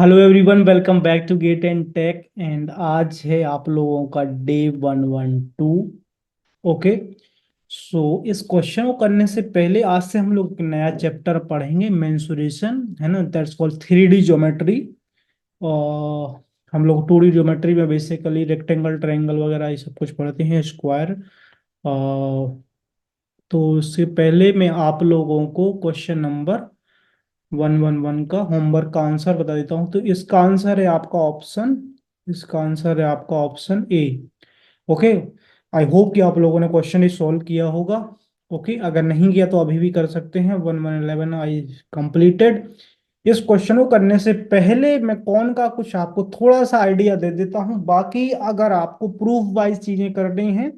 Hello everyone, welcome back to Gate and Tech. And आज है आप लोगों का डे 112। ओके। सो इस क्वेश्चन को करने से पहले आज से हम लोग एक नया चैप्टर पढ़ेंगे, मेंसुरेशन, है ना। That's called 3D geometry. और हम लोग 2D ज्योमेट्री में बेसिकली रेक्टेंगल, ट्रायंगल वगैरह ये सब कुछ पढ़ते हैं, स्क्वायर। तो उससे पहले मैं आप लोगों को क्वेश्चन नंबर 111 का होमवर्क का आंसर बता देता हूँ। तो इसका आंसर है आपका ऑप्शन, इसका आंसर है आपका option A. Okay. I hope कि आप लोगों ने क्वेश्चन सॉल्व किया होगा। ओके, अगर नहीं किया तो अभी भी कर सकते हैं। 1111 आई कंप्लीटेड। इस क्वेश्चन को करने से पहले मैं कौन का कुछ आपको थोड़ा सा आइडिया दे देता हूँ। बाकी अगर आपको प्रूफ वाइज चीजें करनी हैं,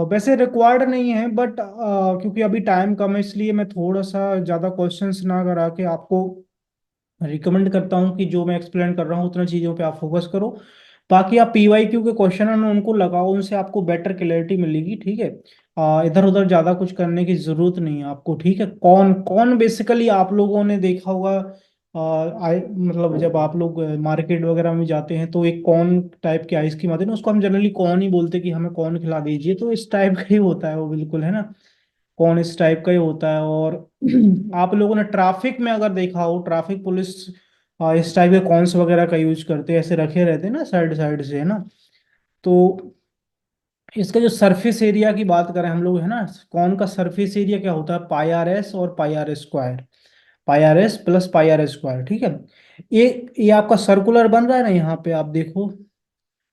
वैसे रिक्वायर्ड नहीं है, बट क्योंकि अभी टाइम कम है इसलिए मैं थोड़ा सा ज़्यादा क्वेश्चंस ना करा के आपको रिकमेंड करता हूँ कि जो मैं एक्सप्लेन कर रहा हूँ उतना चीज़ों पे आप फोकस करो। बाकी आप PYQ के क्वेश्चन है ना उनको लगाओ, उनसे आपको बेटर क्लैरिटी मिलेगी। ठीक है। इधर उधर ज़्यादा कुछ करने की ज़रूरत नहीं है आपको। ठीक है। कौन कौन बेसिकली आप लोगों ने देखा होगा, मतलब जब आप लोग मार्केट वगैरह में जाते हैं तो एक कौन टाइप की आइसक्रीम आती है ना, उसको हम जनरली कौन ही बोलते हैं कि हमें कौन खिला दीजिए। तो इस टाइप का ही होता है वो, बिल्कुल, है ना। कौन इस टाइप का ही होता है। और आप लोगों ने ट्रैफिक में अगर देखा हो, ट्रैफिक पुलिस इस टाइप के कॉन्स वगैरह का यूज करते हैं, ऐसे रखे रहते हैं ना साइड साइड से, है ना। तो इसका जो सरफेस एरिया की बात करें हम लोग, है ना, कौन का सरफेस एरिया क्या होता है, पाई आर एस और pi r square. Pi r s plus pi r square. ठीक है। ये आपका सर्कुलर बन रहा है ना, यहाँ पे आप देखो,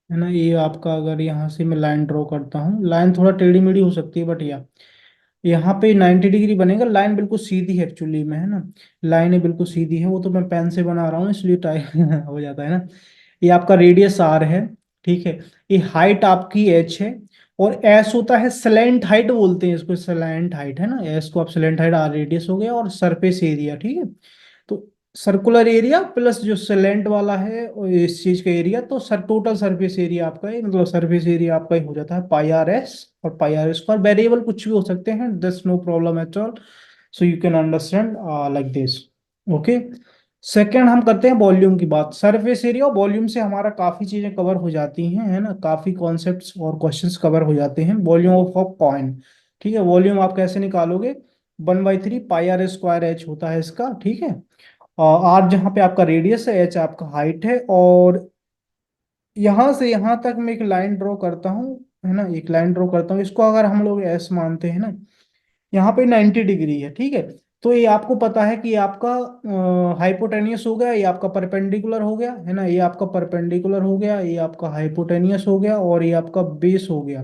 है ना। ये आपका, अगर यहाँ से मैं लाइन ड्रॉ करता हूँ, लाइन थोड़ा टेढ़ी मेढ़ी हो सकती है, बट यहाँ पे 90 डिग्री बनेगा। लाइन बिल्कुल सीधी है एक्चुअली में, है ना। लाइन है बिल्कुल सीधी है, वो तो मैं पेन से बना रहा हूँ इसलिए टाइम हो जाता है ना। ये आपका रेडियस आर है। ठीक है। ये हाइट आपकी एच है। और एस होता है स्लैंट हाइट, बोलते हैं इसको, स्लैंट हाइट, है ना। एस को आप स्लैंट हाइट, आर रेडियस हो गया, और सरफेस एरिया। ठीक है। तो सर्कुलर एरिया प्लस जो स्लैंट वाला है और इस चीज का एरिया, तो सर टोटल सरफेस एरिया आपका ही, मतलब सरफेस एरिया आपका ही हो जाता है पाई आर एस और पाई आर स्क्वायर। वेरिएबल कुछ भी हो सकते हैं, दस no problem at all. So you can understand like this. Okay. Second हम करते हैं वॉल्यूम की बात। सरफेस एरिया और वॉल्यूम से हमारा काफी चीजें कवर हो जाती हैं, है ना। काफी कॉन्सेप्ट्स और क्वेश्चंस कवर हो जाते हैं। Volume of coin. ठीक है। वॉल्यूम आप कैसे निकालोगे, 1/3 पाई आर स्क्वायर एच होता है इसका। ठीक है। आर जहाँ पे आपका रेडियस है, एच आपका हाइट है, और यहाँ से यहाँ तक मैं एक लाइन ड्रॉ करता हूँ, है ना। एक लाइन ड्रॉ करता हूँ, इसको अगर हम लोग एस मानते हैं ना, यहाँ पे 90 डिग्री है। ठीक है। तो ये आपको पता है कि ये आपका हाइपोटेनियस हो गया, ये आपका परपेंडिकुलर हो गया, है ना। ये आपका परपेंडिकुलर हो गया, ये आपका हाइपोटेनियस हो गया, और ये आपका बेस हो गया।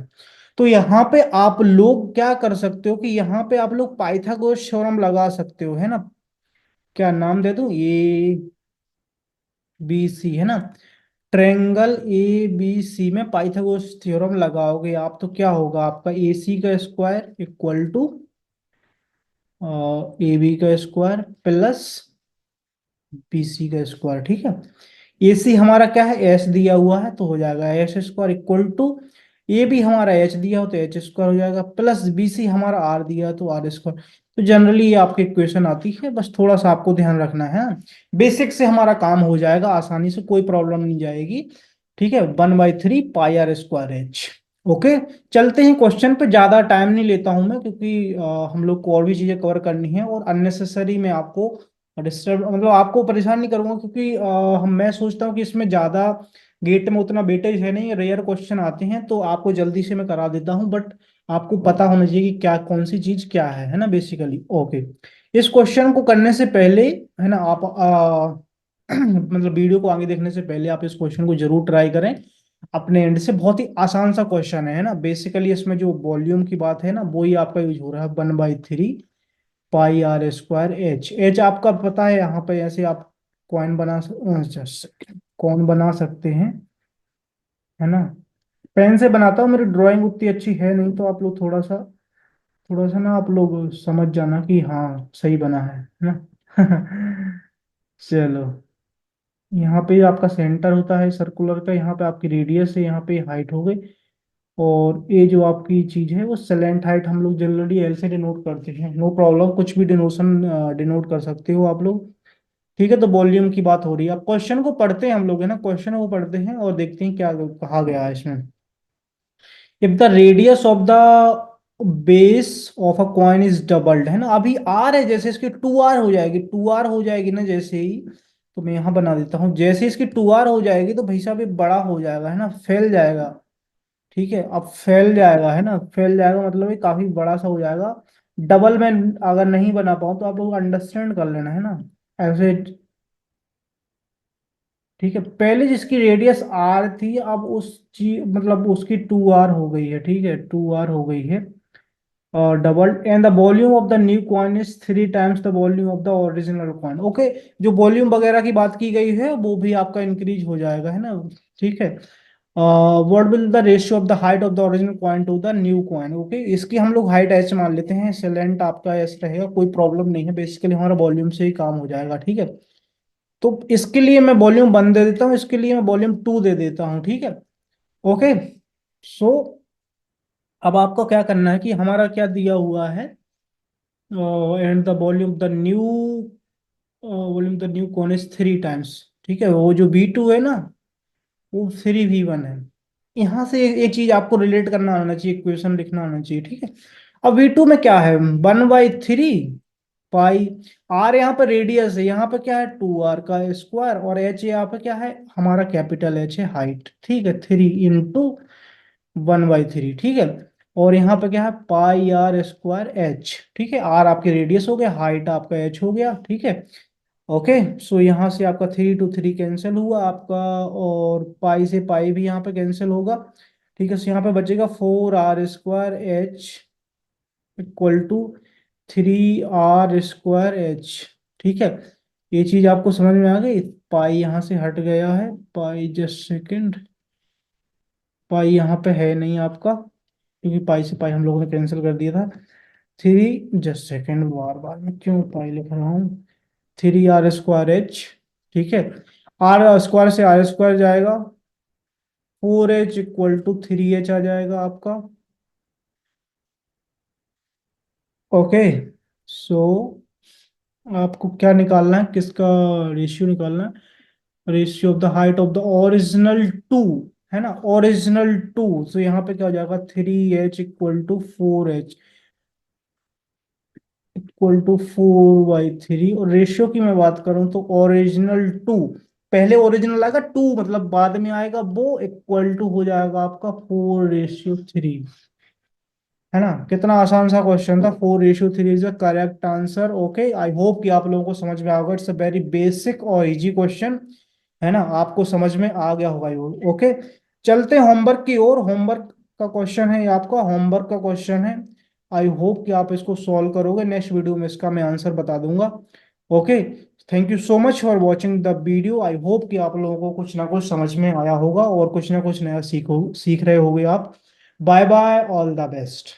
तो यहाँ पे आप लोग क्या कर सकते हो कि यहाँ पे आप लोग पाइथागोरस थ्योरम लगा सकते हो, है ना। क्या नाम दे दूं, ये बी सी, है ना। ट्रायंगल ABC में पाइथागोरस थ्योरम लगाओगे आप, तो क्या होगा आपका, AC का स्क्वायर इक्वल टू AB का स्क्वायर प्लस BC का स्क्वायर। ठीक है। AC हमारा क्या है, S दिया हुआ है, तो हो जाएगा एस स्क्वायर इक्वल टू, ये भी हमारा H दिया हो तो H स्क्वायर हो जाएगा, प्लस BC हमारा R दिया तो R स्क्वायर। तो जनरली ये आपकी इक्वेशन आती है, बस थोड़ा सा आपको ध्यान रखना है। बेसिक से हमारा काम हो जाएगा आसानी से, कोई प्रॉब्लम नहीं जाएगी। ठीक है। 1/3 पाई आर स्क्वायर एच। ओके। चलते हैं क्वेश्चन पे, ज्यादा टाइम नहीं लेता हूं मैं, क्योंकि हम लोग को और भी चीजें कवर करनी है, और अननेसेसरी मैं आपको डिस्टर्ब, मतलब आपको परेशान नहीं करूंगा, क्योंकि मैं सोचता हूँ कि इसमें ज्यादा गेट में उतना वेटेज है नहीं, रेयर क्वेश्चन आते हैं, तो आपको जल्दी से मैं करा देता हूँ। बट आपको पता होना चाहिए कि क्या कौन सी चीज क्या है ना, बेसिकली। ओके। इस क्वेश्चन को करने से पहले, है ना, आप मतलब वीडियो को आगे देखने से पहले आप इस क्वेश्चन को जरूर ट्राई करें अपने एंड से। बहुत ही आसान सा क्वेश्चन है ना। बेसिकली इसमें जो वॉल्यूम की बात है ना, वो ही आपका यूज हो रहा है, 1/3 पाई आर स्क्वायर एच। एच आपका पता है, यहाँ पे ऐसे आप कॉइन कौन बना सकते हैं, है ना। पेन से बनाता हूँ, मेरी ड्राइंग उतनी अच्छी है नहीं, तो आप लोग थोड़ा सा ना आप लोग समझ जाना कि हाँ सही बना है ना। चलो। यहाँ पे आपका सेंटर होता है सर्कुलर का, यहाँ पे आपकी रेडियस है, यहाँ पे हाइट हो गई, और ये जो आपकी चीज है वो सेलेंट हाइट हम लोग जनरली एल से डिनोट करते हैं। नो प्रॉब्लम, कुछ भी डिनोशन डिनोट कर सकते हो आप लोग। ठीक है, तो वॉल्यूम की बात हो रही है। अब क्वेश्चन को पढ़ते हैं हम लोग, है ना, क्वेश्चन को पढ़ते हैं और देखते हैं क्या कहा गया है इसमें। If the radius of the base of a coin is doubled, है ना, अभी आर है, जैसे इसकी 2r हो जाएगी, 2r हो जाएगी ना जैसे ही, तो मैं यहां बना देता हूं, जैसे इसकी 2r हो जाएगी तो भाई साहब ये बड़ा हो जाएगा, है ना, फैल जाएगा। ठीक है, अब फैल जाएगा, है ना, फैल जाएगा मतलब ये काफी बड़ा सा हो जाएगा। डबल में अगर नहीं बना पाऊँ तो आप लोग अंडरस्टैंड कर लेना, है ना, ऐसे। ठीक है, पहले जिसकी रेडियस आर थी, अब उस चीज मतलब उसकी 2r हो गई है। ठीक है, 2r हो गई है, और double, and the volume of the new coin is 3 times the volume of the original coin. Okay, जो वॉल्यूम वगैरह की बात की गई है वो भी आपका इंक्रीज हो जाएगा, है ना। ठीक है, what will the ratio of the height of the original coin to the new coin. Okay, इसकी हम लोग हाइट एच मान लेते हैं, सेलेंट आपका एस रहेगा, कोई प्रॉब्लम नहीं है, बेसिकली हमारा वॉल्यूम से ही काम हो जाएगा। ठीक है, तो इसके लिए मैं वॉल्यूम 1 दे देता हूँ, इसके लिए मैं वॉल्यूम 2 दे देता हूँ। ठीक है, ओके। सो अब आपको क्या करना है कि हमारा क्या दिया हुआ है, and the volume the new coin is 3 times. ठीक है, वो जो V2 है ना, वो 3V1 है। यहाँ से एक चीज आपको रिलेट करना आना चाहिए, इक्वेशन लिखना आना चाहिए। ठीक है, अब V2 में क्या है, 1/3 पाई। आर यहाँ पर रेडियस है, यहाँ पर क्या है 2r का स्क्वायर, और एच यहाँ पर क्या है, हमारा कैपिटल एच है, हाइट। ठीक है, 3 × 1/3। ठीक है, और यहाँ पे क्या है, πr² h। ठीक है, आर आपके रेडियस हो गया, हाइट आपका एच हो गया। ठीक है, ओके। सो यहाँ से आपका 3 to 3 कैंसिल हुआ आपका, और पाई से पाई भी यहाँ पे कैंसिल होगा। ठीक है, सो यहाँ पे बचेगा 4r² h equal to 3r² h। ठीक है, ये चीज आपको समझ में आ गई। पाई यहाँ से हट गया है, पाई, जस्ट सेकेंड, पाई यहाँ पे है नहीं आपका, क्योंकि पाई से पाई हम लोगों ने कैंसिल कर दिया था। 3, जस्ट सेकेंड, बार बार मैं क्यों पाई लिख रहा हूँ, 3r²h। ठीक है, आर स्क्वायर से आर स्क्वायर जाएगा, 4h इक्वल टू 3h आ जाएगा आपका। ओके, सो आपको क्या निकालना है, किसका रेशियो निकालना है, ratio of the height of the original to, है ना, ओरिजिनल टू। तो यहाँ पे क्या हो जाएगा, 3h equal to 4h equal to 4/3। और रेशियो की मैं बात करूं तो ओरिजिनल टू, पहले ओरिजिनल आएगा टू, मतलब बाद में आएगा वो, इक्वल टू हो जाएगा आपका 4/3। है ना, कितना आसान सा क्वेश्चन था, 4/3 is the correct answer. Okay, I hope कि आप लोगों को समझ में आ होगा, इट्स अ वेरी बेसिक और इजी क्वेश्चन, है ना, आपको समझ में आ गया होगा ये। ओके, चलते हैं होमवर्क की ओर। होमवर्क का क्वेश्चन है ये, आपका होमवर्क का क्वेश्चन है। आई होप कि आप इसको सॉल्व करोगे, नेक्स्ट वीडियो में इसका मैं आंसर बता दूंगा। Okay, thank you so much for watching the video. I hope कि आप लोगों को कुछ ना कुछ समझ में आया होगा और कुछ ना कुछ नया सीख रहे होगे आप। Bye bye, all the best.